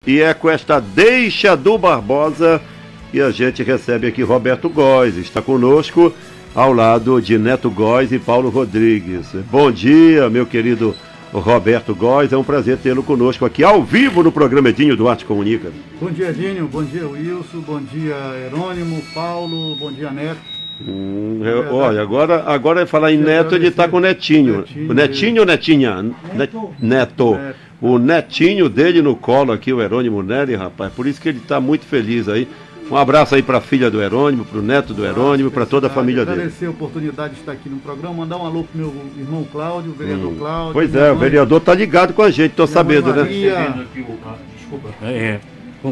E é com esta deixa do Barbosa que a gente recebe aqui Roberto Góes. Está conosco ao lado de Neto Góes e Paulo Rodrigues. Bom dia, meu querido Roberto Góes. É um prazer tê-lo conosco aqui ao vivo no programa Edinho Duarte Comunica. Bom dia, Edinho. Bom dia, Wilson. Bom dia, Herônimo, Paulo. Bom dia, Neto. Olha, agora falar em Neto, ele está com o Netinho. O Netinho ou Netinha? Neto. O netinho dele no colo aqui, o Herônimo Nery, rapaz. Por isso que ele está muito feliz aí. Um abraço aí para a filha do Herônimo, para o neto do Herônimo, para toda a família dele. Agradecer a oportunidade de estar aqui no programa, mandar um alô pro meu irmão Cláudio, o vereador Cláudio. Pois é, o vereador tá ligado com a gente, tô sabendo, né? Desculpa.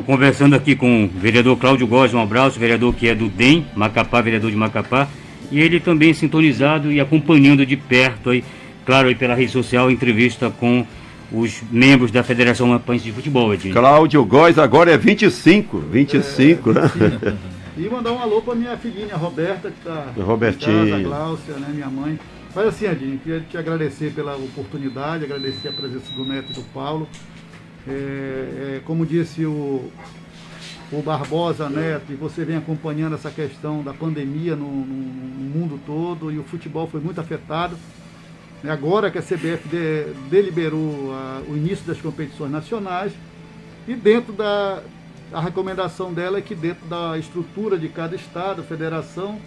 Conversando aqui com o vereador Cláudio Góes, um abraço, vereador que é do DEM, Macapá, vereador de Macapá, e ele também sintonizado e acompanhando de perto aí, claro, aí pela rede social, entrevista com os membros da Federação Amapaense de Futebol, Edinho. Cláudio Góes agora é 25, né? E mandar um alô para minha filhinha Roberta, que está Robertinho. em casa, a Gláucia, né, minha mãe. Mas assim, Edinho, queria te agradecer pela oportunidade, agradecer a presença do Neto e do Paulo. Como disse o Barbosa, Neto, e você vem acompanhando essa questão da pandemia no mundo todo, e o futebol foi muito afetado. Agora que a CBF deliberou o início das competições nacionais, e dentro a recomendação dela é que dentro da estrutura de cada estado, federação,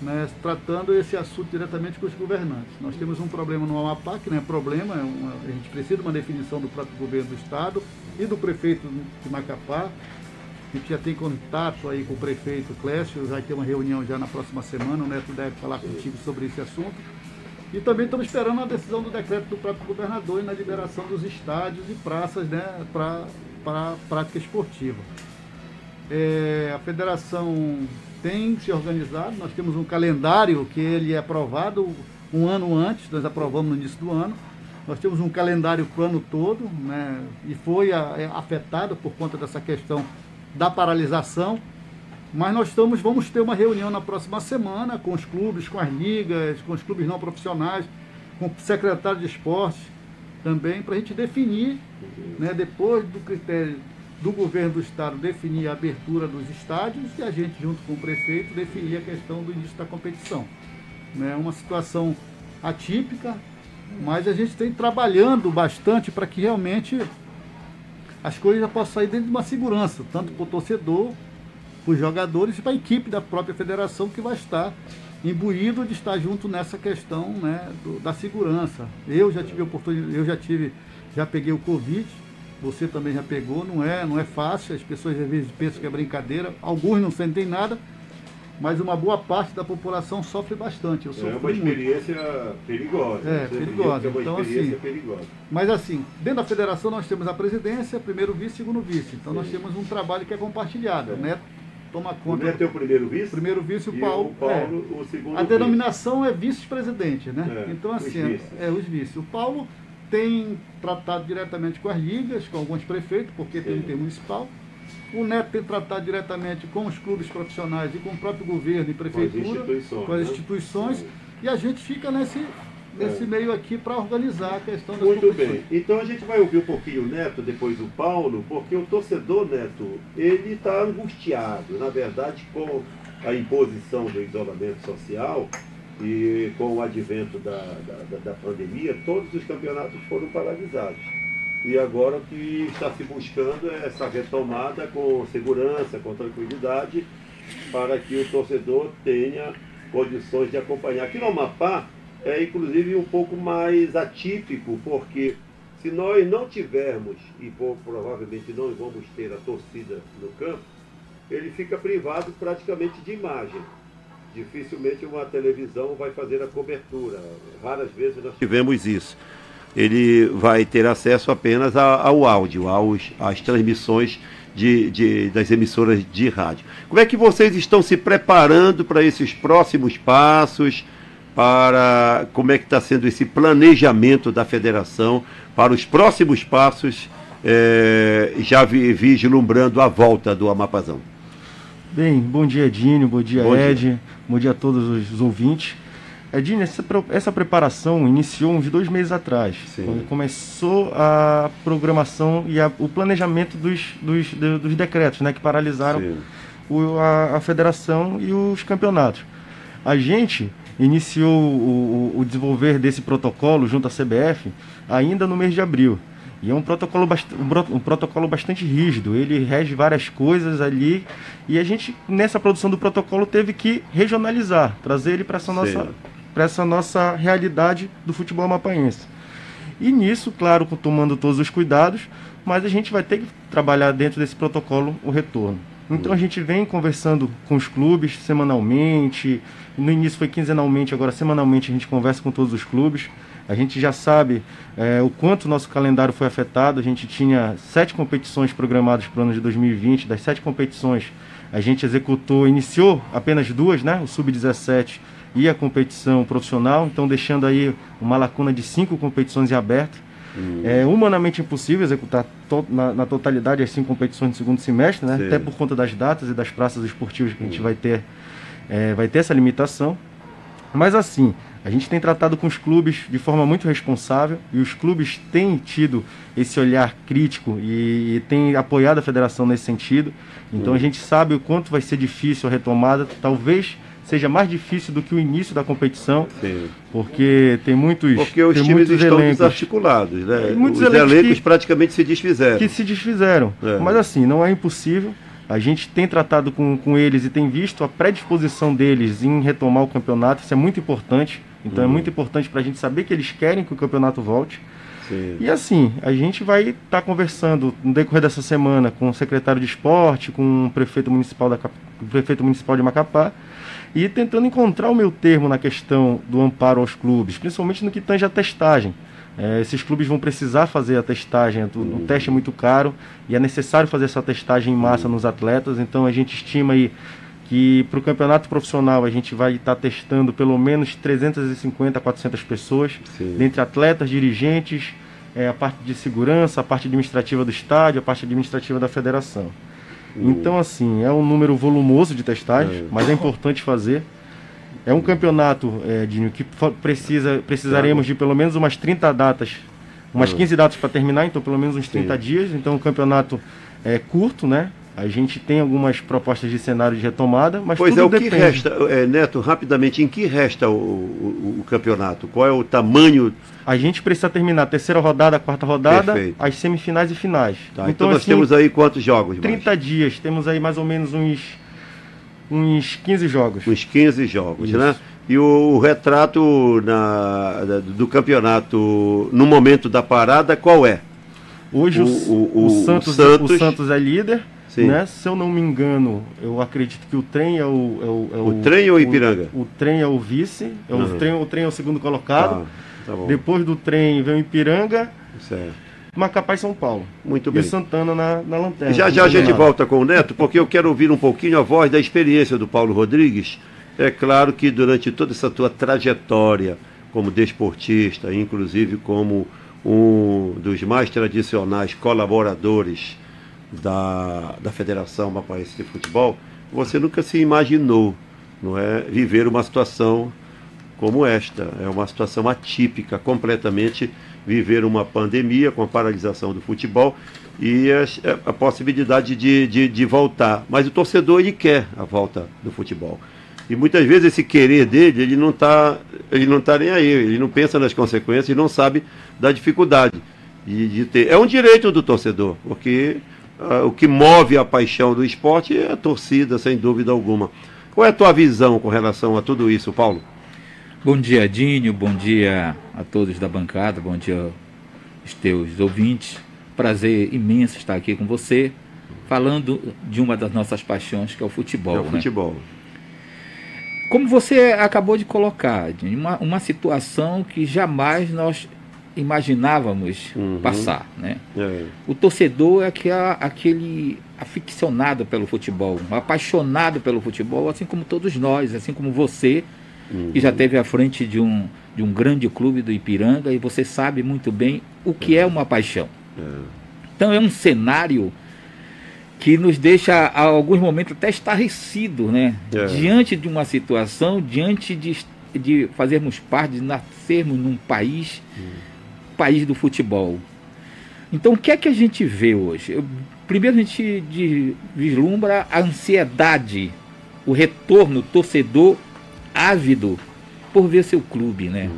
né, tratando esse assunto diretamente com os governantes. Nós temos um problema no Amapá, que não é problema, a gente precisa de uma definição do próprio governo do estado e do prefeito de Macapá. A gente já tem contato aí com o prefeito Clécio, vai ter uma reunião já na próxima semana, o Neto deve falar contigo sobre esse assunto. E também estamos esperando a decisão do decreto do próprio governador na liberação dos estádios e praças, né, para a prática esportiva. A federação tem se organizado, nós temos um calendário que ele é aprovado um ano antes, nós aprovamos no início do ano. Nós temos um calendário para o ano todo, né, e foi afetado por conta dessa questão da paralisação. Mas nós vamos ter uma reunião na próxima semana com os clubes, com as ligas, com os clubes não profissionais, com o secretário de esporte também, para a gente definir, né, depois do critério do governo do estado, definir a abertura dos estádios e a gente, junto com o prefeito, definir a questão do início da competição. É uma situação atípica, mas a gente tem trabalhando bastante para que realmente as coisas já possam sair dentro de uma segurança, tanto para o torcedor, para os jogadores e para a equipe da própria federação, que vai estar imbuído de estar junto nessa questão, né, da segurança. Eu já tive oportunidade, já peguei o Covid, você também já pegou, não é fácil, as pessoas às vezes pensam que é brincadeira, alguns não sentem nada, mas uma boa parte da população sofre bastante. É uma experiência perigosa. Perigosa. Então, assim, perigosa. Mas assim, dentro da federação nós temos a presidência, primeiro vice, segundo vice. Então nós temos um trabalho que é compartilhado, né? Toma conta. O Neto é o primeiro vice? Primeiro vice, o Paulo. O segundo a denominação é vice-presidente, né? Então assim, os vice. O Paulo tem tratado diretamente com as ligas, com alguns prefeitos, porque tem municipal. O Neto tem tratado diretamente com os clubes profissionais e com o próprio governo e prefeitura, com as instituições, e a gente fica nesse meio aqui para organizar a questão das competições. Muito bem. Então a gente vai ouvir um pouquinho o Neto, depois o Paulo, porque o torcedor, Neto, ele está angustiado. Na verdade, com a imposição do isolamento social e com o advento da pandemia, todos os campeonatos foram paralisados. E agora o que está se buscando é essa retomada com segurança, com tranquilidade, para que o torcedor tenha condições de acompanhar. Aqui no Amapá é inclusive um pouco mais atípico, porque se nós não tivermos, e provavelmente não vamos ter a torcida no campo, ele fica privado praticamente de imagem. Dificilmente uma televisão vai fazer a cobertura. Raras vezes nós tivemos isso. Ele vai ter acesso apenas ao áudio, às transmissões das emissoras de rádio. Como é que vocês estão se preparando para esses próximos passos, como é que está sendo esse planejamento da federação para os próximos passos, já vislumbrando a volta do Amapazão? Bem, bom dia, Edinho, bom dia, Ed, bom dia a todos os ouvintes. Edinho, essa preparação iniciou uns 2 meses atrás, quando começou a programação e o planejamento dos decretos, né, que paralisaram a federação e os campeonatos. A gente iniciou o desenvolver desse protocolo junto à CBF ainda no mês de abril. E é um protocolo bastante rígido, ele rege várias coisas ali, e a gente, nessa produção do protocolo, teve que regionalizar, trazer ele para essa nossa realidade do futebol amapaense. E nisso, claro, tomando todos os cuidados, mas a gente vai ter que trabalhar dentro desse protocolo o retorno. Então a gente vem conversando com os clubes semanalmente, no início foi quinzenalmente, agora semanalmente a gente conversa com todos os clubes. A gente já sabe o quanto o nosso calendário foi afetado. A gente tinha 7 competições programadas para o ano de 2020. Das 7 competições, a gente iniciou apenas 2, né? O Sub-17 e a competição profissional. Então, deixando aí uma lacuna de 5 competições em aberto. É humanamente impossível executar na totalidade as 5 competições do segundo semestre, né? Até por conta das datas e das praças esportivas que a gente vai ter essa limitação. Mas assim, a gente tem tratado com os clubes de forma muito responsável e os clubes têm tido esse olhar crítico e têm apoiado a federação nesse sentido. Então a gente sabe o quanto vai ser difícil a retomada, talvez seja mais difícil do que o início da competição, porque tem muitos Porque os times estão desarticulados, né? Os elencos praticamente se desfizeram. Mas assim, não é impossível. A gente tem tratado com eles e tem visto a predisposição deles em retomar o campeonato. Isso é muito importante. Então é muito importante para a gente saber que eles querem que o campeonato volte. E assim, a gente vai estar conversando no decorrer dessa semana com o secretário de esporte, com o prefeito municipal de Macapá, e tentando encontrar o meu termo na questão do amparo aos clubes, principalmente no que tange a testagem. Esses clubes vão precisar fazer a testagem, o teste é muito caro e é necessário fazer essa testagem em massa nos atletas. Então a gente estima aí que para o campeonato profissional a gente vai estar testando pelo menos 350 a 400 pessoas, dentre atletas, dirigentes, a parte de segurança, a parte administrativa do estádio, a parte administrativa da federação. Então assim, é um número volumoso de testagens, mas é importante fazer. É um campeonato, Dinho, que precisaremos de pelo menos umas 30 datas, umas 15 datas para terminar, então pelo menos uns 30 dias. Então o campeonato é curto, né? A gente tem algumas propostas de cenário de retomada, mas tudo depende. Que resta, Neto, rapidamente, em que resta o campeonato? Qual é o tamanho? A gente precisa terminar a 3ª rodada, a 4ª rodada, as semifinais e finais. Então nós temos aí quantos jogos? 30 dias, temos aí mais ou menos uns 15 jogos. Uns 15 jogos, né? E o retrato do campeonato no momento da parada, qual é? Hoje o Santos é líder, né? Se eu não me engano, eu acredito que o Trem é o Trem ou o Ipiranga? O Trem é o vice, o Trem é o segundo colocado. Tá bom. Depois do Trem vem o Ipiranga. Macapá e São Paulo. Muito bem. E Santana na lanterna. Já a gente volta com o Neto, porque eu quero ouvir um pouquinho a voz da experiência do Paulo Rodrigues. É claro que durante toda essa tua trajetória como desportista, inclusive como um dos mais tradicionais colaboradores da Federação Amapaense de Futebol, você nunca se imaginou, não é, viver uma situação como esta. É uma situação atípica, completamente viver uma pandemia com a paralisação do futebol e a possibilidade de voltar. Mas o torcedor, ele quer a volta do futebol. E muitas vezes esse querer dele, ele não tá nem aí, ele não pensa nas consequências e não sabe da dificuldade de ter. É um direito do torcedor, porque o que move a paixão do esporte é a torcida, sem dúvida alguma. Qual é a tua visão com relação a tudo isso, Paulo? Bom dia, Dinho, bom dia a todos da bancada, bom dia aos teus ouvintes. Prazer imenso estar aqui com você, falando de uma das nossas paixões, que é o futebol. É o futebol. Como você acabou de colocar, Dinho, uma situação que jamais nós imaginávamos passar, né? O torcedor é aquele aficionado pelo futebol, apaixonado pelo futebol, assim como todos nós, assim como você, que já esteve à frente de um grande clube do Ipiranga, e você sabe muito bem o que é uma paixão. Então é um cenário que nos deixa, a alguns momentos, até estarrecido, né? Diante de uma situação, diante de de fazermos parte, de nascermos num país do futebol. Então, o que é que a gente vê hoje? Primeiro, a gente vislumbra a ansiedade, o retorno, torcedor ávido por ver seu clube, né?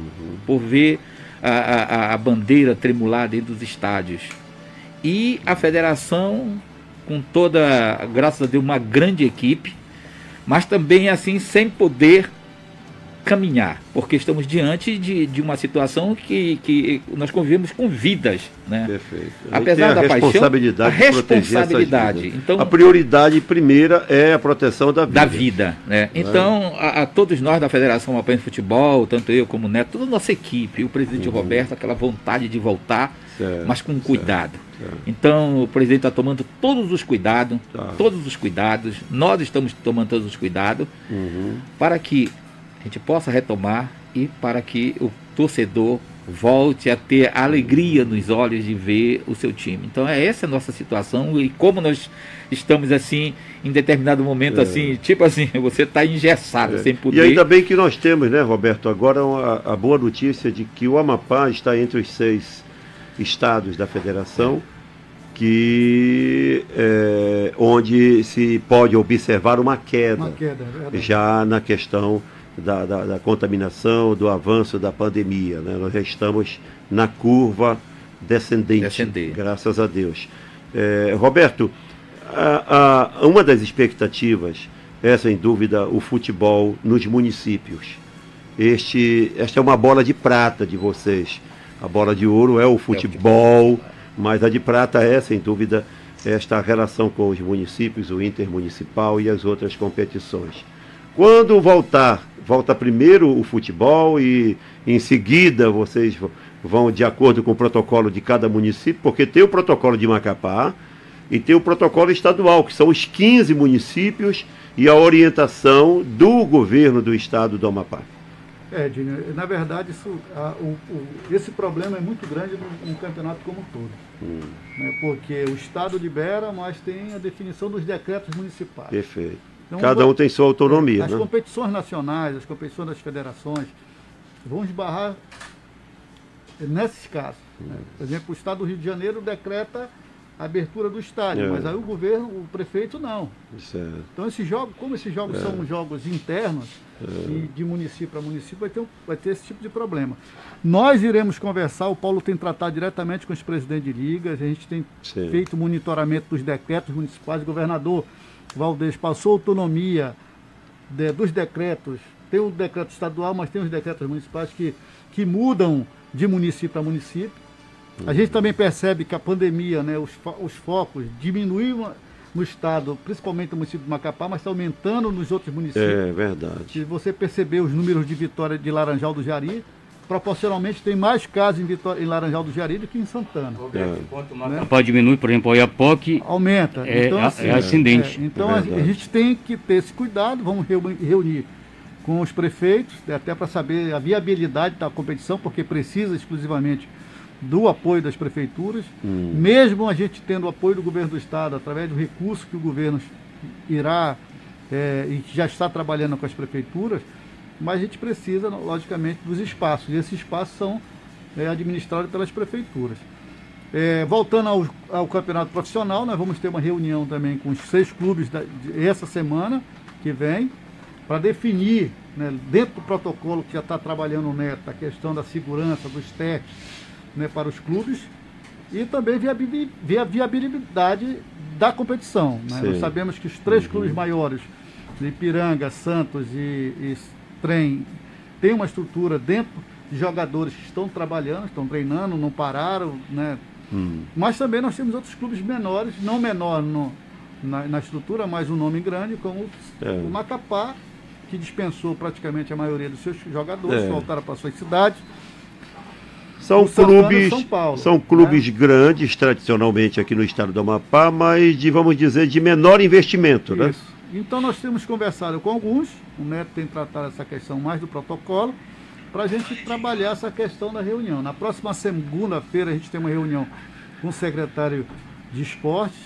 Por ver a bandeira tremular dentro dos estádios. E a federação, com toda, graças a Deus, uma grande equipe, mas também assim sem poder caminhar, porque estamos diante de uma situação que nós convivemos com vidas, né? Perfeito. Apesar da responsabilidade paixão, a responsabilidade. Então, a prioridade primeira é a proteção da vida. Da vida, né? Então, a todos nós da Federação Amapá de Futebol, tanto eu como o Neto, toda a nossa equipe, o presidente Roberto, aquela vontade de voltar, mas com cuidado. Então, o presidente está tomando todos os cuidados, nós estamos tomando todos os cuidados, para que a gente possa retomar e para que o torcedor volte a ter a alegria nos olhos de ver o seu time. Então, essa a nossa situação, e como nós estamos assim, em determinado momento, assim, tipo assim, você está engessado, sem poder... E ainda bem que nós temos, né, Roberto, agora a boa notícia de que o Amapá está entre os 6 estados da federação, onde se pode observar uma queda já na questão da contaminação, do avanço da pandemia, né? Nós já estamos na curva descendente. Graças a Deus. Roberto, uma das expectativas é, sem dúvida, o futebol nos municípios. Esta é uma bola de prata de vocês. A bola de ouro é o futebol, mas a de prata é, sem dúvida, esta relação com os municípios, o intermunicipal e as outras competições. Quando volta primeiro o futebol e em seguida vocês vão de acordo com o protocolo de cada município, porque tem o protocolo de Macapá e tem o protocolo estadual, que são os 15 municípios e a orientação do governo do estado do Amapá. Dinho, na verdade esse problema é muito grande no campeonato como um todo. Né, porque o estado libera, mas tem a definição dos decretos municipais. Perfeito. Então, cada um tem sua autonomia. As competições nacionais, as competições das federações vão esbarrar nesses casos. Né? Por exemplo, o estado do Rio de Janeiro decreta a abertura do estádio, mas aí o governo, o prefeito não. Então esses jogos, como esses jogos são jogos internos, e de município para município, vai ter esse tipo de problema. Nós iremos conversar, o Paulo tem tratado diretamente com os presidentes de ligas, a gente tem feito monitoramento dos decretos municipais, o governador Valdez passou autonomia dos decretos, tem o decreto estadual, mas tem os decretos municipais que mudam de município para município. A gente também percebe que a pandemia, né, os focos diminuíram no estado, principalmente no município de Macapá, mas está aumentando nos outros municípios. É verdade. Se você perceber os números de vitória de Laranjal do Jari, proporcionalmente tem mais casos em Laranjal do Jari do que em Santana. Enquanto o Macapá diminui, por exemplo, o Oiapoque aumenta. Então, assim, é ascendente. Então a gente tem que ter esse cuidado, vamos reunir com os prefeitos, até para saber a viabilidade da competição, porque precisa exclusivamente do apoio das prefeituras, mesmo a gente tendo o apoio do governo do estado, através do recurso que o governo irá e que já está trabalhando com as prefeituras, mas a gente precisa, logicamente, dos espaços, e esses espaços são administrados pelas prefeituras. Voltando ao campeonato profissional, nós vamos ter uma reunião também com os 6 clubes essa semana que vem, para definir, né, dentro do protocolo que já está trabalhando o Neto, a questão da segurança, dos testes, né, para os clubes, e também ver a viabilidade da competição. Né? Nós sabemos que os 3 clubes maiores, de Ipiranga, Santos e Trem, têm uma estrutura dentro de jogadores que estão trabalhando, estão treinando, não pararam, né? Mas também nós temos outros clubes menores, não menor na estrutura, mas um nome grande, como o Macapá, que dispensou praticamente a maioria dos seus jogadores, voltaram para suas cidades. São clubes grandes, tradicionalmente aqui no estado do Amapá, mas vamos dizer, de menor investimento, né? Isso. Então nós temos conversado com alguns, o Neto tem tratado essa questão mais do protocolo, para a gente trabalhar essa questão da reunião. Na próxima segunda-feira a gente tem uma reunião com o secretário de esportes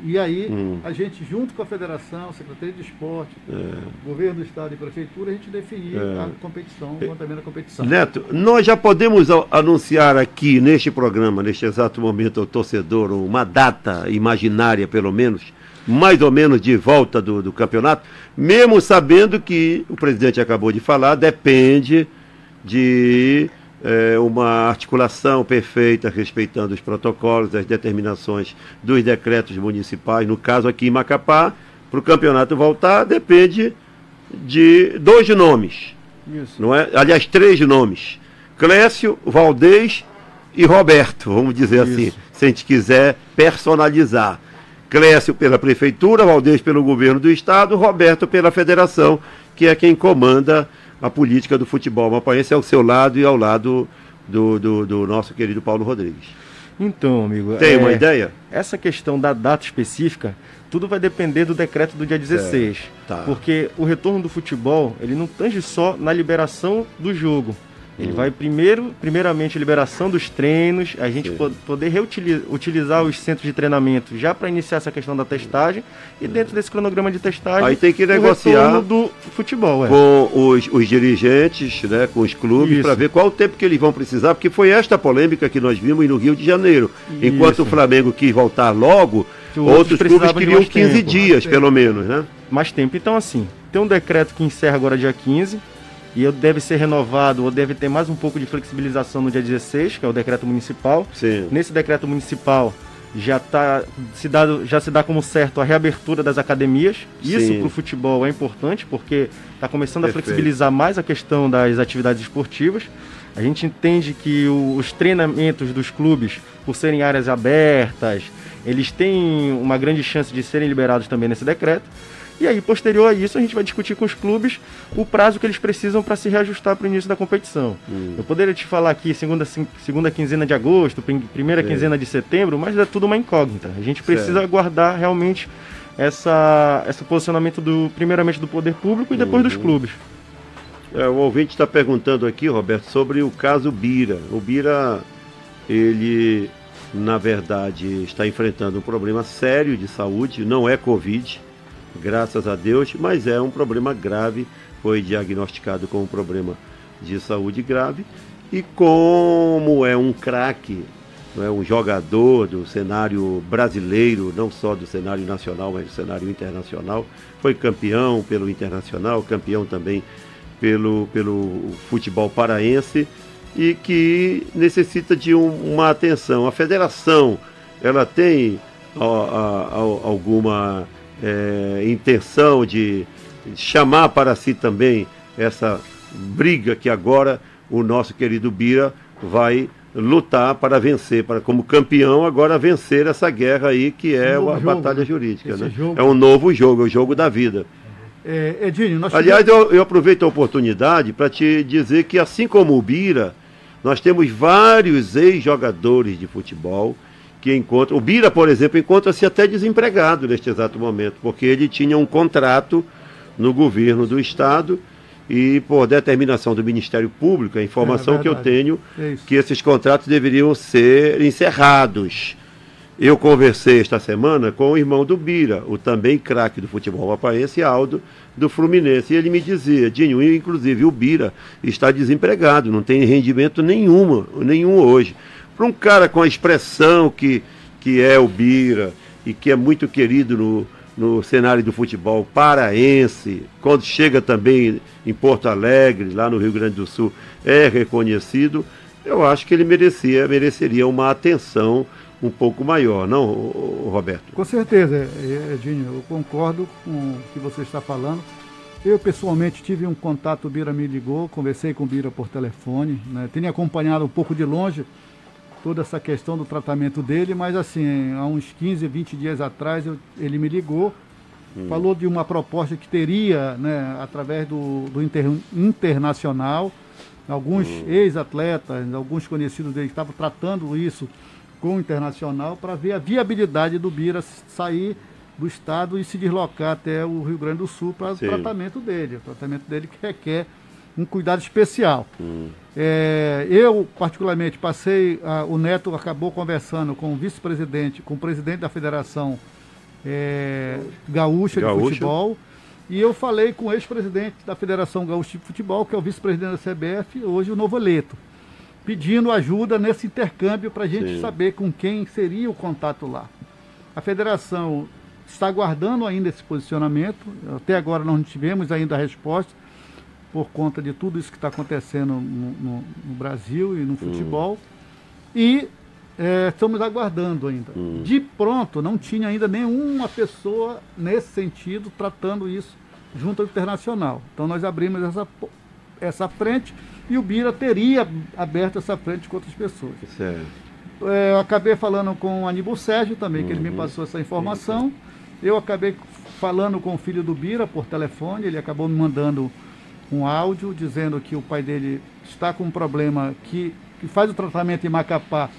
E aí, a gente, junto com a Federação, Secretaria de Esporte, Governo do Estado e Prefeitura, a gente definir a competição, o andamento da competição. Neto, nós já podemos anunciar aqui, neste programa, neste exato momento, ao torcedor, uma data imaginária, pelo menos, mais ou menos de volta do campeonato, mesmo sabendo que, o presidente acabou de falar, depende de uma articulação perfeita, respeitando os protocolos, as determinações dos decretos municipais. No caso aqui em Macapá, para o campeonato voltar, depende de 2 nomes. Isso. Não é? Aliás, 3 nomes. Clécio, Valdez e Roberto, vamos dizer assim, se a gente quiser personalizar. Clécio pela Prefeitura, Valdez pelo Governo do Estado, Roberto pela Federação, que é quem comanda a política do futebol mapaense ao seu lado e ao lado do nosso querido Paulo Rodrigues. Então, amigo... Tem uma ideia? Essa questão da data específica, tudo vai depender do decreto do dia 16. Tá. Porque o retorno do futebol, ele não tange só na liberação do jogo. Ele vai primeiramente a liberação dos treinos, a gente poder utilizar os centros de treinamento já para iniciar essa questão da testagem e dentro desse cronograma de testagem aí tem que negociar do futebol com os dirigentes, né, com os clubes, para ver qual o tempo que eles vão precisar, porque foi esta polêmica que nós vimos no Rio de Janeiro. Enquanto o Flamengo quis voltar logo, outros clubes queriam 15 dias, pelo menos, né? Mais tempo. Então, assim, tem um decreto que encerra agora dia 15, e deve ser renovado, ou deve ter mais um pouco de flexibilização no dia 16, que é o decreto municipal. Sim. Nesse decreto municipal já se dá como certo a reabertura das academias. Isso para o futebol é importante, porque está começando a flexibilizar mais a questão das atividades esportivas. A gente entende que os treinamentos dos clubes, por serem áreas abertas, eles têm uma grande chance de serem liberados também nesse decreto. E aí, posterior a isso, a gente vai discutir com os clubes o prazo que eles precisam para se reajustar para o início da competição. Eu poderia te falar aqui segunda quinzena de agosto, primeira quinzena de setembro, mas é tudo uma incógnita. A gente precisa aguardar realmente esse posicionamento primeiramente do poder público e depois dos clubes. O ouvinte está perguntando aqui, Roberto, sobre o caso Bira. O Bira, ele, na verdade, está enfrentando um problema sério de saúde, não é Covid, graças a Deus, mas é um problema grave, foi diagnosticado com um problema de saúde grave, e como é um craque, é um jogador do cenário brasileiro, não só do cenário nacional, mas do cenário internacional, foi campeão pelo Internacional, campeão também pelo futebol paraense, e que necessita de uma atenção. A federação, ela tem alguma intenção de chamar para si também essa briga que agora o nosso querido Bira vai lutar para vencer, para como campeão agora vencer essa guerra aí que é a batalha jurídica, né? É um novo jogo, é o jogo da vida. Edinho, aliás, eu aproveito a oportunidade para te dizer que, assim como o Bira, nós temos vários ex-jogadores de futebol que encontram. O Bira, por exemplo, encontra-se até desempregado neste exato momento, porque ele tinha um contrato no governo do Estado e, por determinação do Ministério Público, a informação que eu tenho, que esses contratos deveriam ser encerrados. Eu conversei esta semana com o irmão do Bira, o também craque do futebol mapaense, Aldo, do Fluminense, e ele me dizia: Dinho, inclusive o Bira está desempregado, não tem rendimento nenhum hoje. Para um cara com a expressão que é o Bira e que é muito querido no cenário do futebol paraense, quando chega também em Porto Alegre, lá no Rio Grande do Sul, é reconhecido, eu acho que ele mereceria uma atenção um pouco maior, não, Roberto? Com certeza, Edinho, eu concordo com o que você está falando. Eu, pessoalmente, tive um contato, o Bira me ligou, conversei com o Bira por telefone, né? Tenho acompanhado um pouco de longe toda essa questão do tratamento dele, mas assim, há uns 15, 20 dias atrás ele me ligou, falou de uma proposta que teria, né, através do Internacional, alguns ex-atletas, alguns conhecidos dele estavam tratando isso com o Internacional para ver a viabilidade do Bira sair do estado e se deslocar até o Rio Grande do Sul para o tratamento dele. O tratamento dele que requer um cuidado especial. Eu, particularmente, o Neto acabou conversando com o vice-presidente, com o presidente da federação gaúcha de futebol. E eu falei com o ex-presidente da Federação Gaúcha de Futebol, que é o vice-presidente da CBF, hoje o Novoleto, pedindo ajuda nesse intercâmbio para a gente saber com quem seria o contato lá. A federação está aguardando ainda esse posicionamento, até agora nós não tivemos ainda a resposta, por conta de tudo isso que está acontecendo no Brasil e no futebol, e estamos aguardando ainda. De pronto, não tinha ainda nenhuma pessoa nesse sentido tratando isso junto ao internacional. Então nós abrimos essa frente e o Bira teria aberto essa frente com outras pessoas. Eu acabei falando com o Aníbal Sérgio também, que ele me passou essa informação. Eu acabei falando com o filho do Bira por telefone, ele acabou me mandando um áudio dizendo que o pai dele está com um problema que faz o tratamento em Macapá,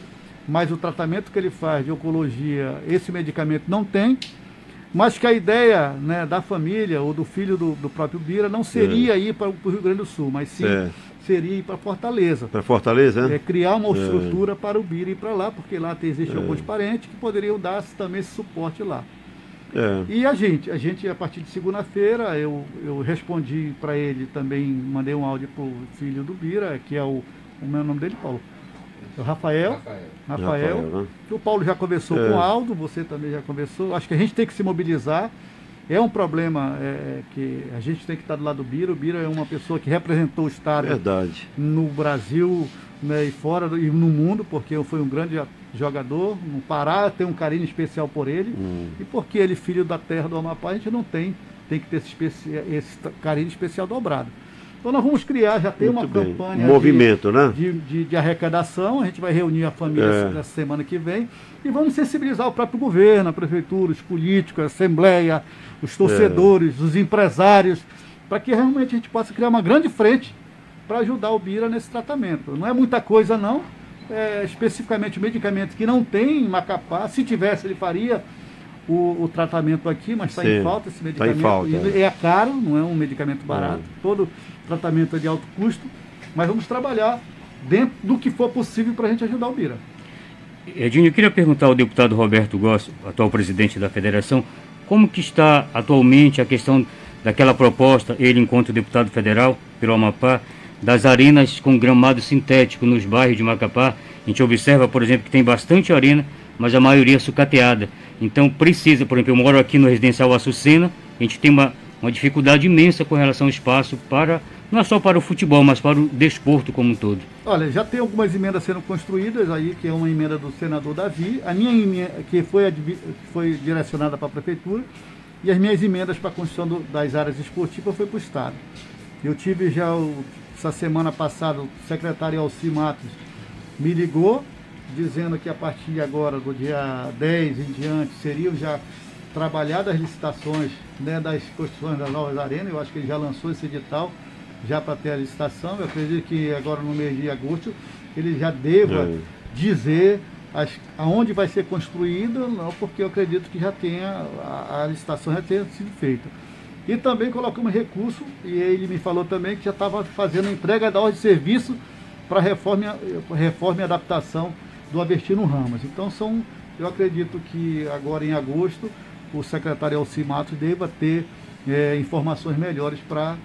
mas o tratamento que ele faz de oncologia, esse medicamento não tem, mas que a ideia, né, da família ou do filho do próprio Bira não seria ir para o Rio Grande do Sul, mas sim seria ir para Fortaleza. Para Fortaleza, né? Criar uma estrutura para o Bira ir para lá, porque lá existem alguns parentes que poderiam dar também esse suporte lá. E a gente, a partir de segunda-feira, eu respondi para ele também, mandei um áudio para o filho do Bira, que é o meu nome dele, Paulo. O Rafael, né? O Paulo já conversou com o Aldo, você também já conversou. Acho que a gente tem que se mobilizar. É um problema que a gente tem que estar do lado do Bira. O Bira é uma pessoa que representou o Estado no Brasil, né, e fora e no mundo, porque foi um grande jogador. No Pará tem um carinho especial por ele. E porque ele, filho da terra do Amapá, a gente não tem que ter esse carinho especial dobrado. Então nós vamos criar, já tem uma campanha movimento, né? de arrecadação, a gente vai reunir a família essa semana que vem e vamos sensibilizar o próprio governo, a prefeitura, os políticos, a assembleia, os torcedores, os empresários, para que realmente a gente possa criar uma grande frente para ajudar o Bira nesse tratamento. Não é muita coisa não, especificamente medicamentos que não tem em Macapá, se tivesse ele faria o tratamento aqui, mas está em falta esse medicamento. Tá em falta, é caro, não é um medicamento barato, todo tratamento é de alto custo, mas vamos trabalhar dentro do que for possível para a gente ajudar o Bira. Edinho, eu queria perguntar ao deputado Roberto Goss, atual presidente da federação, como que está atualmente a questão daquela proposta, ele enquanto deputado federal pelo Amapá, das arenas com gramado sintético nos bairros de Macapá. A gente observa, por exemplo, que tem bastante arena, mas a maioria é sucateada. Então precisa, por exemplo, eu moro aqui no residencial Açucena, a gente tem uma dificuldade imensa com relação ao espaço para, não é só para o futebol, mas para o desporto como um todo. Olha, já tem algumas emendas sendo construídas aí, que é uma emenda do senador Davi, a minha emenda, que foi direcionada para a prefeitura, e as minhas emendas para a construção das áreas esportivas foi para o Estado. Eu tive já, essa semana passada, o secretário Alci Matos me ligou, dizendo que a partir de agora, do dia 10 em diante, seriam já trabalhadas as licitações, né, das construções das novas arenas. Eu acho que ele já lançou esse edital, já para ter a licitação. Eu acredito que agora no mês de agosto ele já deva dizer aonde vai ser construída, não, porque eu acredito que já tenha, a licitação já tenha sido feita. E também colocamos recurso, e ele me falou também que já estava fazendo a entrega da ordem de serviço para reforma e adaptação do Avertino Ramos. Então eu acredito que agora em agosto o secretário Alci Matos deva ter informações melhores para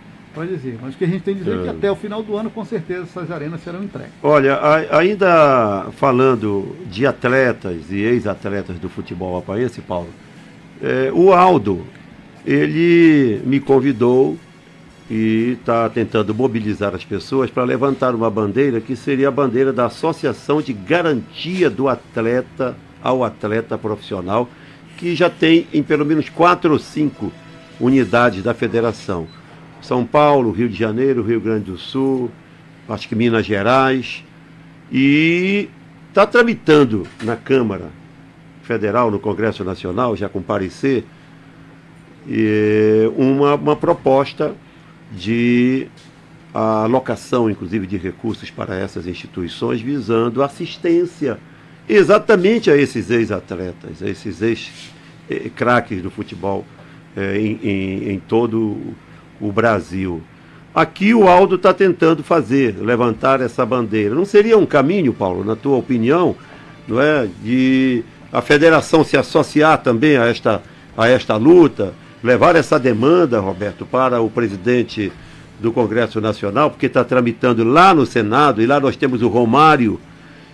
dizer. Mas o que a gente tem que dizer é que até o final do ano, com certeza, essas arenas serão entregues. Olha, ainda falando de atletas e ex-atletas do futebol apaense, Paulo, o Aldo, ele me convidou e está tentando mobilizar as pessoas para levantar uma bandeira que seria a bandeira da Associação de Garantia do Atleta ao Atleta Profissional, que já tem em pelo menos 4 ou 5 unidades da federação. São Paulo, Rio de Janeiro, Rio Grande do Sul, acho que Minas Gerais, e está tramitando na Câmara Federal, no Congresso Nacional, já com parecer, uma proposta de alocação, inclusive, de recursos para essas instituições, visando assistência exatamente a esses ex-atletas, a esses ex-craques do futebol em todo o Brasil. Aqui o Aldo está tentando levantar essa bandeira. Não seria um caminho, Paulo, na tua opinião, não é, de a federação se associar também a a esta luta, levar essa demanda, Roberto, para o presidente do Congresso Nacional, porque está tramitando lá no Senado, e lá nós temos o Romário,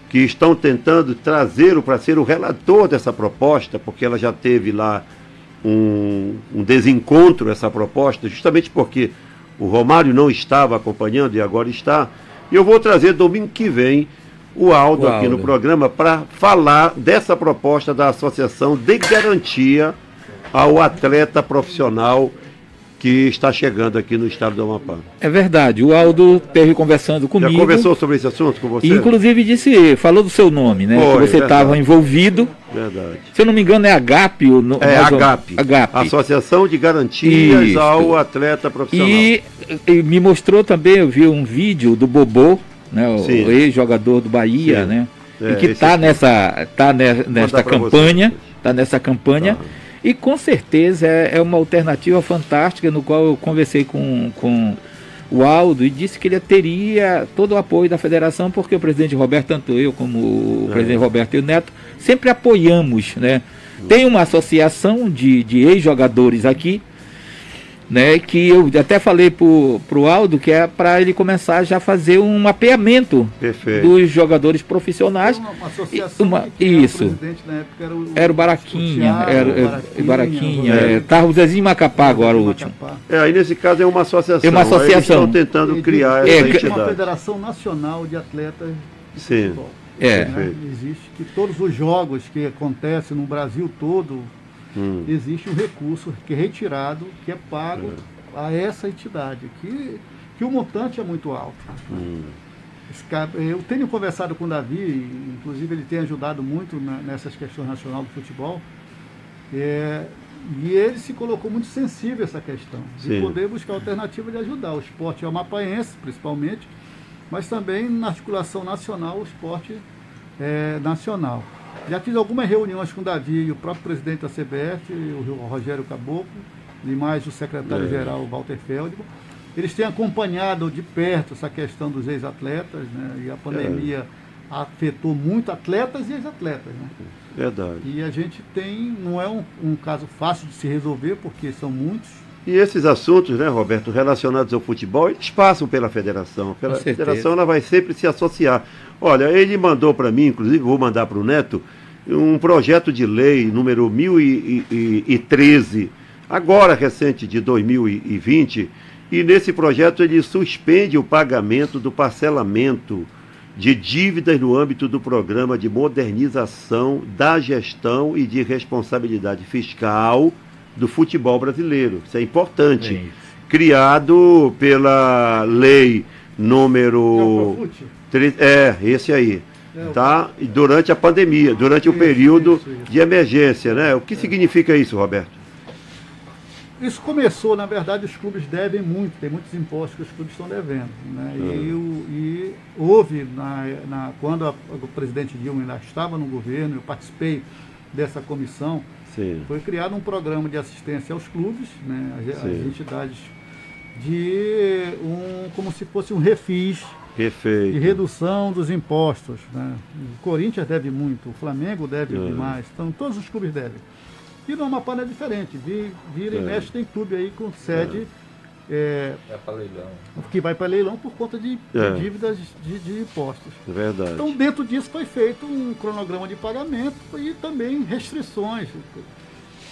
que estão tentando trazê-lo para ser o relator dessa proposta, porque ela já teve lá um desencontro, essa proposta, justamente porque o Romário não estava acompanhando e agora está. E eu vou trazer domingo que vem o Aldo aqui no programa para falar dessa proposta da Associação de Garantia ao Atleta Profissional que está chegando aqui no estado do Amapá. É verdade, o Aldo esteve conversando comigo. Já conversou sobre esse assunto com você? Inclusive falou do seu nome, né? Que você estava envolvido. Verdade. Se eu não me engano é AGAP. AGAP. Associação de Garantias ao Atleta Profissional. E me mostrou também, eu vi um vídeo do Bobô, né? O ex-jogador do Bahia, né? E que está nessa campanha. Está nessa campanha. Tá. E com certeza é uma alternativa fantástica, no qual eu conversei com o Aldo e disse que ele teria todo o apoio da federação, porque o presidente Roberto, tanto eu como o presidente Roberto e o Neto, sempre apoiamos, né? Tem uma associação de ex-jogadores aqui, né, que eu até falei pro Aldo que é para ele começar já a fazer um mapeamento dos jogadores profissionais. Uma associação isso. O presidente na época era o Baraquinha, tava o Zezinho Macapá agora, o último. Aí nesse caso é uma associação. É uma associação. Eles estão tentando criar essa entidade. É uma Federação Nacional de Atletas de Futebol. Existe que todos os jogos que acontecem no Brasil todo, existe um recurso que é retirado, que é pago a essa entidade, que o montante é muito alto. Eu tenho conversado com o Davi, inclusive ele tem ajudado muito nessas questões nacionais do futebol, e ele se colocou muito sensível a essa questão, de poder buscar alternativa de ajudar o esporte amapaense, principalmente, mas também na articulação nacional, o esporte nacional. Já fiz algumas reuniões com o Davi e o próprio presidente da CBF, o Rogério Caboclo, e mais o secretário-geral Walter Feldman. Eles têm acompanhado de perto essa questão dos ex-atletas, né? E a pandemia afetou muito atletas e ex-atletas, né? Verdade. E a gente não é um caso fácil de se resolver, porque são muitos. E esses assuntos, né, Roberto, relacionados ao futebol, eles passam pela federação. Pela federação ela vai sempre se associar. Olha, ele mandou para mim, inclusive vou mandar para o Neto, um projeto de lei número 1013, agora recente de 2020, e nesse projeto ele suspende o pagamento do parcelamento de dívidas no âmbito do programa de modernização da gestão e de responsabilidade fiscal do futebol brasileiro. Isso é importante. Criado pela lei número... esse aí. Tá? E durante a pandemia, durante o período de emergência, né? O que significa isso, Roberto? Isso começou, na verdade, os clubes devem muito, tem muitos impostos que os clubes estão devendo, né? E houve, quando o presidente Dilma ainda estava no governo, eu participei dessa comissão, foi criado um programa de assistência aos clubes, né? As entidades, como se fosse um refis, de redução dos impostos, né? O Corinthians deve muito, o Flamengo deve demais, então todos os clubes devem. E no Amapá não é diferente, vira e mexe, tem clube aí com sede que vai para leilão por conta de dívidas de impostos. Verdade. Então dentro disso foi feito um cronograma de pagamento e também restrições.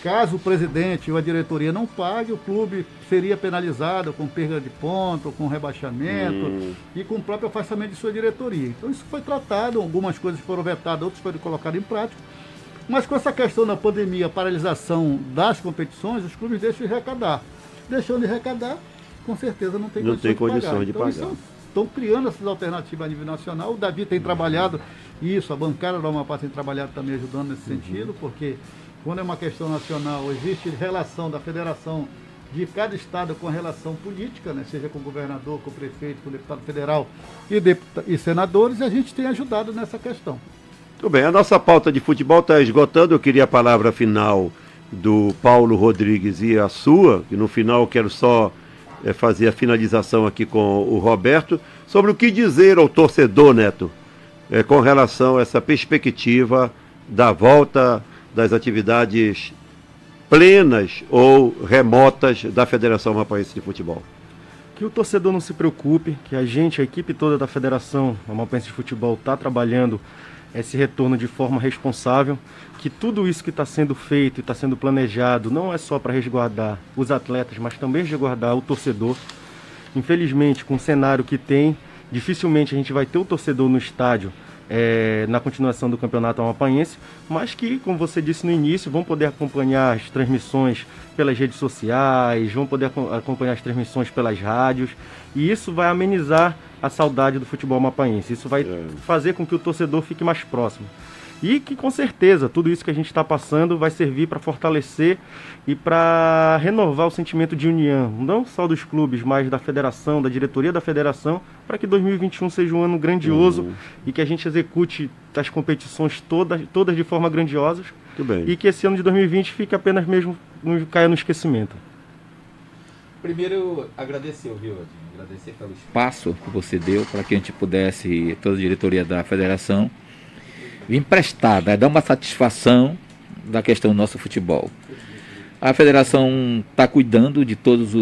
Caso o presidente ou a diretoria não pague, o clube seria penalizado com perda de ponto, com rebaixamento e com o próprio afastamento de sua diretoria. Então isso foi tratado, algumas coisas foram vetadas, outras foram colocadas em prática. Mas com essa questão da pandemia, a paralisação das competições, os clubes deixam de arrecadar. Deixando de arrecadar, com certeza não tem condição de pagar. Então, estão criando essas alternativas a nível nacional. O Davi tem trabalhado isso, a bancada do Amapá tem trabalhado também ajudando nesse sentido, porque quando é uma questão nacional, existe relação da federação de cada estado com a relação política, né? Seja com o governador, com o prefeito, com o deputado federal e senadores, e a gente tem ajudado nessa questão. Tudo bem, a nossa pauta de futebol está esgotando. Eu queria a palavra final do Paulo Rodrigues e a sua, que no final eu quero só fazer a finalização aqui com o Roberto, sobre o que dizer ao torcedor, Neto, com relação a essa perspectiva da volta das atividades plenas ou remotas da Federação Amapaense de Futebol? Que o torcedor não se preocupe, que a equipe toda da Federação Amapaense de Futebol está trabalhando esse retorno de forma responsável, que tudo isso que está sendo feito e está sendo planejado não é só para resguardar os atletas, mas também resguardar o torcedor. Infelizmente, com o cenário que tem, dificilmente a gente vai ter o torcedor no estádio na continuação do Campeonato Amapaense, mas que, como você disse no início, vão poder acompanhar as transmissões pelas redes sociais, vão poder acompanhar as transmissões pelas rádios, e isso vai amenizar a saudade do futebol amapaense. Isso vai fazer com que o torcedor fique mais próximo. E que, com certeza, tudo isso que a gente está passando vai servir para fortalecer e para renovar o sentimento de união, não só dos clubes, mas da federação, da diretoria da federação, para que 2021 seja um ano grandioso e que a gente execute as competições todas de forma grandiosa e que esse ano de 2020 fique apenas mesmo, caia no esquecimento. Primeiro, agradecer, viu, Adinho? Agradecer pelo espaço que você deu para que a gente pudesse, toda a diretoria da federação, vir prestar, dar uma satisfação da questão do nosso futebol. A federação está cuidando de todos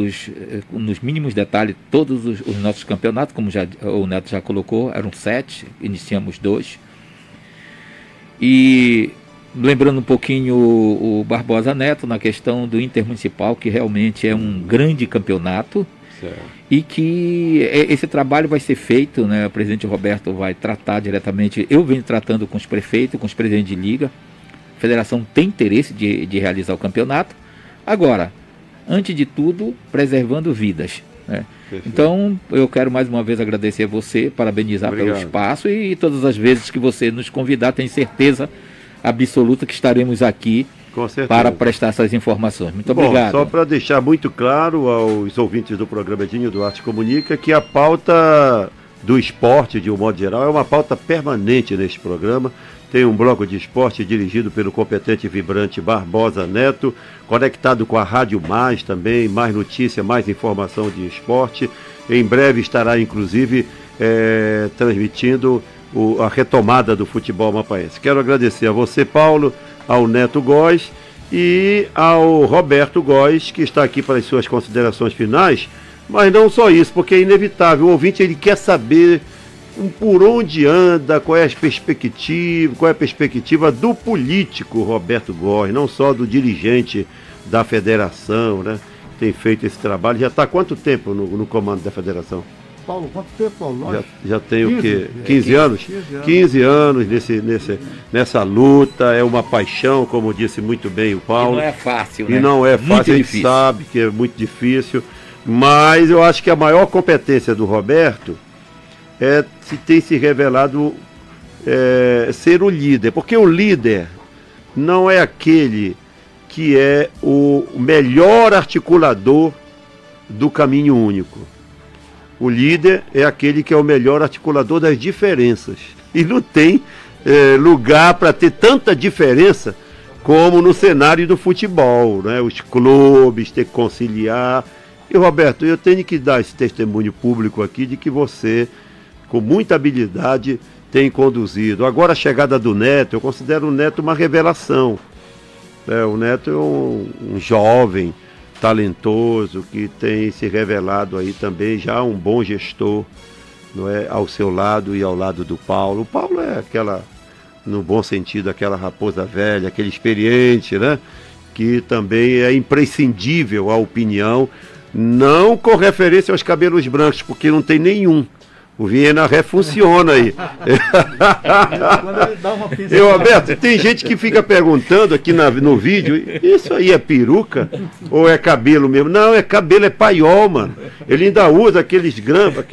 nos mínimos detalhes, todos os nossos campeonatos, como o Neto já colocou, eram 7, iniciamos 2. E lembrando um pouquinho o Barbosa Neto na questão do Intermunicipal, que realmente é um grande campeonato. E que esse trabalho vai ser feito, né? O presidente Roberto vai tratar diretamente. Eu venho tratando com os prefeitos, com os presidentes de liga. A federação tem interesse de realizar o campeonato. Agora, antes de tudo, preservando vidas, né? Então, eu quero mais uma vez agradecer a você, parabenizar pelo espaço e todas as vezes que você nos convidar, tenho certeza absoluta que estaremos aqui para prestar essas informações. Muito obrigado. Só para deixar muito claro aos ouvintes do programa Edinho Duarte Comunica que a pauta do esporte, de um modo geral, é uma pauta permanente neste programa. Tem um bloco de esporte dirigido pelo competente e vibrante Barbosa Neto, conectado com a Rádio Mais também, mais notícia, mais informação de esporte. Em breve estará, inclusive, transmitindo a retomada do futebol amapaense. Quero agradecer a você, Paulo, ao Neto Góes e ao Roberto Góes, que está aqui para as suas considerações finais, mas não só isso, porque é inevitável, o ouvinte ele quer saber por onde anda, qual é a perspectiva do político Roberto Góes, não só do dirigente da federação, né? Tem feito esse trabalho, já está há quanto tempo no comando da federação? Paulo, quanto tempo, Paulo? Já tem 15, o quê? 15 anos? 15 anos nessa luta, é uma paixão, como disse muito bem o Paulo. E não é fácil, né? E não é fácil, a gente sabe que é muito difícil, mas eu acho que a maior competência do Roberto tem se revelado ser o líder, porque o líder não é aquele que é o melhor articulador do caminho único. O líder é aquele que é o melhor articulador das diferenças. E não tem lugar para ter tanta diferença como no cenário do futebol, né? Os clubes ter que conciliar. E, Roberto, eu tenho que dar esse testemunho público aqui de que você, com muita habilidade, tem conduzido. Agora a chegada do Neto, eu considero o Neto uma revelação. O Neto é um jovem talentoso, que tem se revelado aí também já um bom gestor, não é, ao seu lado e ao lado do Paulo. O Paulo é aquela, no bom sentido, aquela raposa velha, aquele experiente, né, que também é imprescindível a opinião, não com referência aos cabelos brancos, porque não tem nenhum. O Viena Ré funciona aí. Roberto, tem gente que fica perguntando aqui no vídeo, isso aí é peruca ou é cabelo mesmo? Não, é cabelo, é paiol, mano. Ele ainda usa aqueles grampos,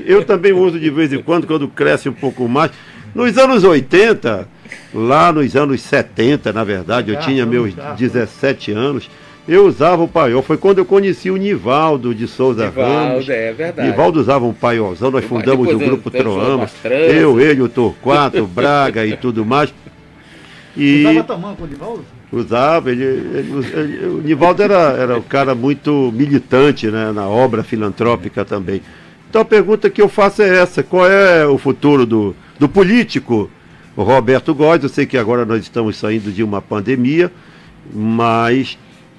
eu também uso de vez em quando cresce um pouco mais. Nos anos 80, lá nos anos 70, na verdade, eu tinha meus 17 anos, eu usava o paiol. Foi quando eu conheci o Nivaldo de Souza Ramos. É verdade. Nivaldo usava um paiolzão, nós fundamos o grupo Troamas. ele, o Torquato, o Braga e tudo mais. Usava tamanho com o Nivaldo? Usava, o Nivaldo era um cara muito militante, né, na obra filantrópica também. Então a pergunta que eu faço é essa: qual é o futuro do político Roberto Góes? Eu sei que agora nós estamos saindo de uma pandemia, mas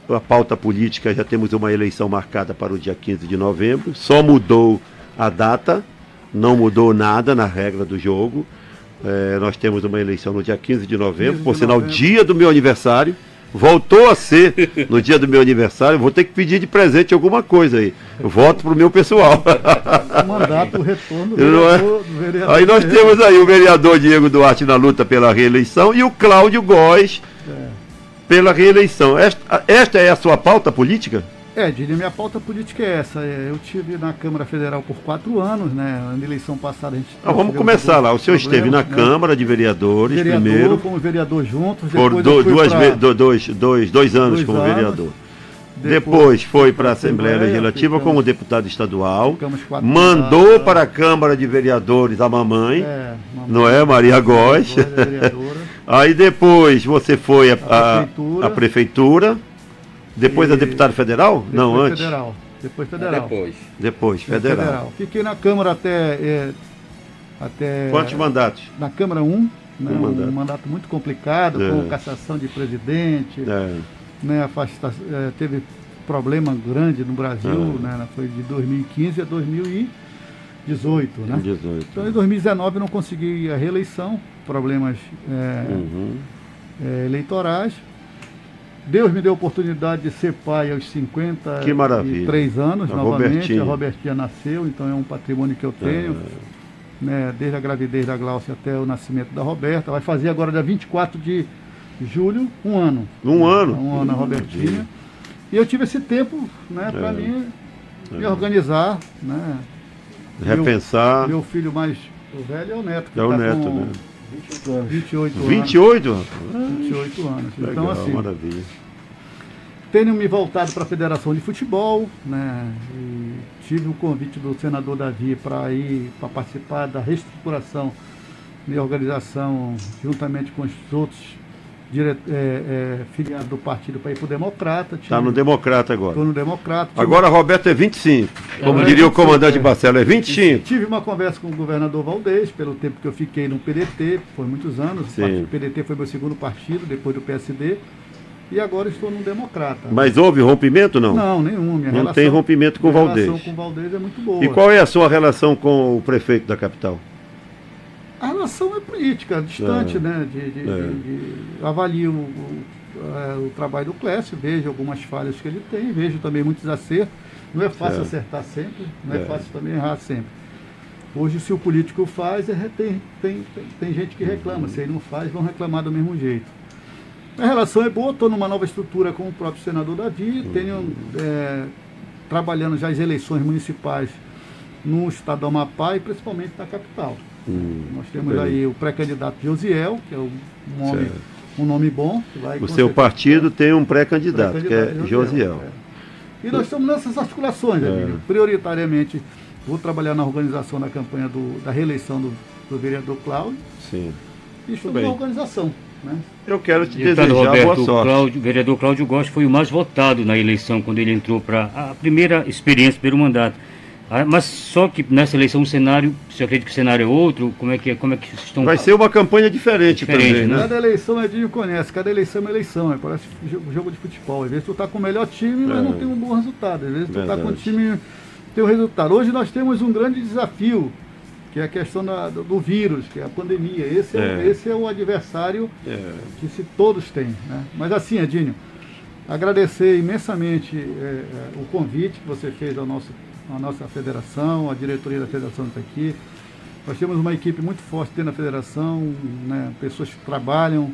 a pauta política, já temos uma eleição marcada para o dia 15 de novembro, só mudou a data, não mudou nada na regra do jogo. Nós temos uma eleição no dia 15 de novembro, por sinal, dia do meu aniversário. Voltou a ser no dia do meu aniversário. Vou ter que pedir de presente alguma coisa aí. Eu voto pro meu pessoal. Mandato, o retorno do vereador. Aí nós temos aí o vereador Diego Duarte na luta pela reeleição e o Cláudio Góes pela reeleição. Esta é a sua pauta política? Dini, minha pauta política é essa. Eu tive na Câmara Federal por 4 anos, né? Na eleição passada a gente... vamos começar lá. O senhor esteve na Câmara de Vereadores primeiro. Como vereador juntos. Por 2 anos como vereador. Depois foi para a Assembleia Legislativa como deputado estadual. Mandou para a Câmara de Vereadores a mamãe, não é? Maria Góes. Aí depois você foi à prefeitura. Depois a deputado federal? Não, antes. Depois federal. Depois federal. Fiquei na Câmara até quantos mandatos? Na Câmara um mandato muito complicado, com cassação de presidente, né, teve problema grande no Brasil, né, foi de 2015 a 2018, né? Então em 2019 eu não consegui a reeleição, problemas eleitorais. Deus me deu a oportunidade de ser pai aos 53 anos, novamente. A Robertinha nasceu, então é um patrimônio que eu tenho, né, desde a gravidez da Glaucia até o nascimento da Roberta. Vai fazer agora, dia 24 de julho, 1 ano. 1 ano? 1 ano a Robertinha. E eu tive esse tempo, né, para mim me organizar, né? Repensar. Meu filho mais velho é o Neto. É o Neto, né? 28 anos. 28? 28 anos. Legal, então, assim, maravilha. Tenho me voltado para a Federação de Futebol, né? E tive o convite do senador Davi para ir para participar da reestruturação de organização juntamente com os outros filiados do partido para ir para o Democrata. Está no Democrata agora. Estou no Democrata. Agora Roberto é 25. Como diria o comandante Marcelo, é 25. Tive uma conversa com o governador Valdez, pelo tempo que eu fiquei no PDT, foi muitos anos. O PDT foi meu segundo partido, depois do PSD. E agora estou no Democrata. Mas houve rompimento, não? Não, nenhum. Não tem rompimento com o Valdez. A relação com o Valdez é muito boa. E qual é a sua relação com o prefeito da capital? A relação é política, distante, né? Avalio o trabalho do Clécio, vejo algumas falhas que ele tem, vejo também muitos acertos. Não é fácil acertar sempre, não é fácil também errar sempre. Hoje, se o político faz, tem gente que reclama. Se ele não faz, vão reclamar do mesmo jeito. A relação é boa, estou numa nova estrutura com o próprio senador Davi, tenho trabalhando já as eleições municipais no estado do Amapá e principalmente na capital. Nós temos aí o pré-candidato Josiel, que é um nome bom. O seu partido tem um pré-candidato, que é Josiel. E nós estamos nessas articulações, prioritariamente vou trabalhar na organização da campanha da reeleição do vereador Cláudio. Sim. E estamos na organização. Né? Eu quero te desejar boa sorte. O vereador Cláudio Góes foi o mais votado na eleição quando ele entrou para a primeira experiência, primeiro mandato. Mas só que nessa eleição o cenário, você acredita que o cenário é outro? Como é que vocês estão... Vai ser uma campanha diferente também, né? Cada eleição, Edinho conhece, cada eleição é uma eleição, parece jogo de futebol. Às vezes tu está com o melhor time, mas não tem um bom resultado. Às vezes tu está com o time, tem um resultado. Hoje nós temos um grande desafio, que é a questão do vírus, que é a pandemia. Esse é o adversário que todos têm. Né? Mas assim, Edinho, agradecer imensamente o convite que você fez à nossa federação, a diretoria da federação está aqui. Nós temos uma equipe muito forte dentro da federação, né? Pessoas que trabalham,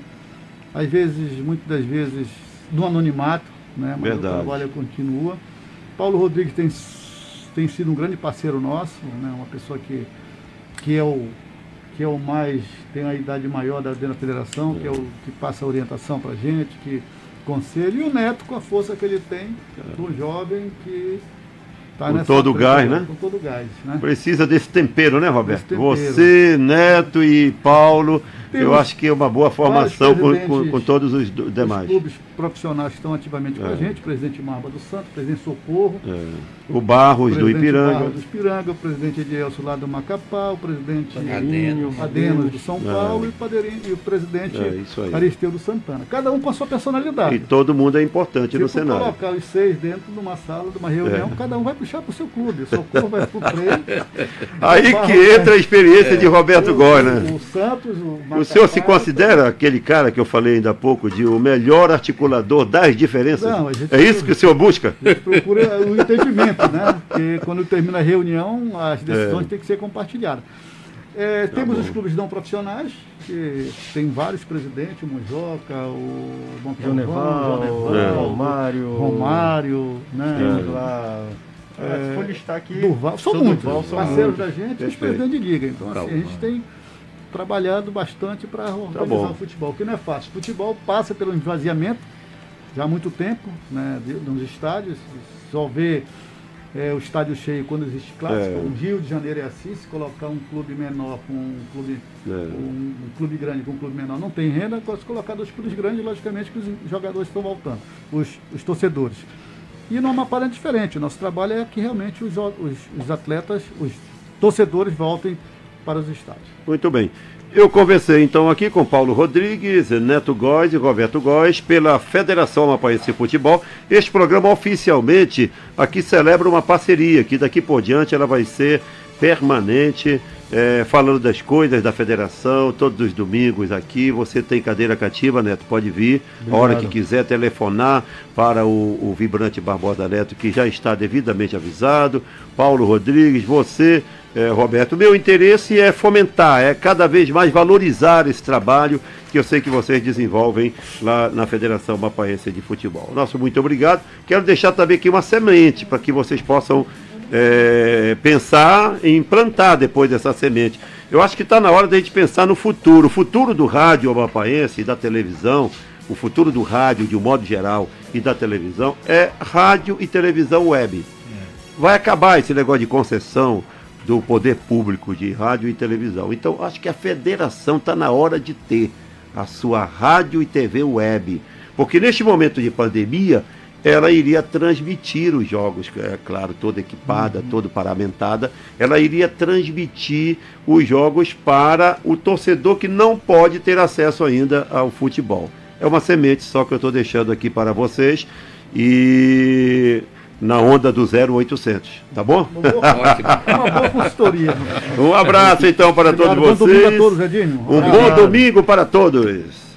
às vezes, muitas das vezes, no anonimato, né? Mas o trabalho continua. Paulo Rodrigues tem sido um grande parceiro nosso, né? Uma pessoa que é o mais, tem a idade maior dentro da federação, que é o que passa a orientação para a gente, que conselho, e o Neto com a força que ele tem, do jovem que está com todo o gás, né? Com todo o gás, né? Precisa desse tempero, né, Roberto? Você, Neto e Paulo Eu acho que é uma boa formação com todos os demais. Os clubes profissionais que estão ativamente com a gente, o presidente Marba do Santos, o presidente Socorro. O Barros do Ipiranga. Barros do Ipiranga, o presidente Edielso lá do Macapá, o presidente Adenos do São Paulo e o presidente Aristeu do Santana. Cada um com a sua personalidade. E todo mundo é importante no cenário. Se colocar os 6 dentro de uma sala, de uma reunião, cada um vai puxar para o seu clube. O Socorro vai para o treino. Aí que entra a experiência de Roberto Góes, né? O Santos, o senhor se considera aquele cara que eu falei ainda há pouco, de o melhor articulador das diferenças? Não, é isso que o senhor busca? A gente procura o entendimento, né? Porque quando termina a reunião, as decisões têm que ser compartilhadas. Temos os clubes não profissionais, que tem vários presidentes, o Monjoca, o Joneval, Romário, né? Se for listar aqui, Durval, são muitos parceiros da gente e os presidentes de liga. Então, assim, a gente tem trabalhado bastante para organizar o futebol, que não é fácil. O futebol passa pelo esvaziamento já há muito tempo, né, nos estádios. Só vê o estádio cheio quando existe clássico. O Rio de Janeiro é assim, se colocar um clube menor com um clube grande com um clube menor não tem renda, se colocar 2 clubes grandes, logicamente que os jogadores estão voltando, os torcedores. E no Amapá é diferente, o nosso trabalho é que realmente os atletas, os torcedores voltem para os estádios. Muito bem. Eu conversei então aqui com Paulo Rodrigues, Neto Góes e Roberto Góes pela Federação Amapaense de Futebol. Este programa oficialmente aqui celebra uma parceria, que daqui por diante ela vai ser permanente, falando das coisas da federação, todos os domingos aqui. Você tem cadeira cativa, Neto, pode vir. Obrigado. A hora que quiser telefonar para o Vibrante Barbosa Neto, que já está devidamente avisado. Paulo Rodrigues, você... Roberto, o meu interesse é fomentar, cada vez mais valorizar esse trabalho que eu sei que vocês desenvolvem lá na Federação Amapaense de Futebol. Nosso muito obrigado. Quero deixar também aqui uma semente para que vocês possam pensar em plantar depois dessa semente. Eu acho que está na hora da gente pensar no futuro. O futuro do rádio amapaense e da televisão, o futuro do rádio de um modo geral e da televisão é rádio e televisão web. Vai acabar esse negócio de concessão do poder público de rádio e televisão. Então, acho que a federação está na hora de ter a sua rádio e TV web, porque neste momento de pandemia, ela iria transmitir os jogos, claro, toda equipada, toda paramentada, ela iria transmitir os jogos para o torcedor que não pode ter acesso ainda ao futebol. É uma semente só que eu estou deixando aqui para vocês, e... na onda do 0800, tá bom? Uma boa consultoria. Um abraço então para todos vocês. Bom domingo a todos, Edinho. Um bom domingo para todos.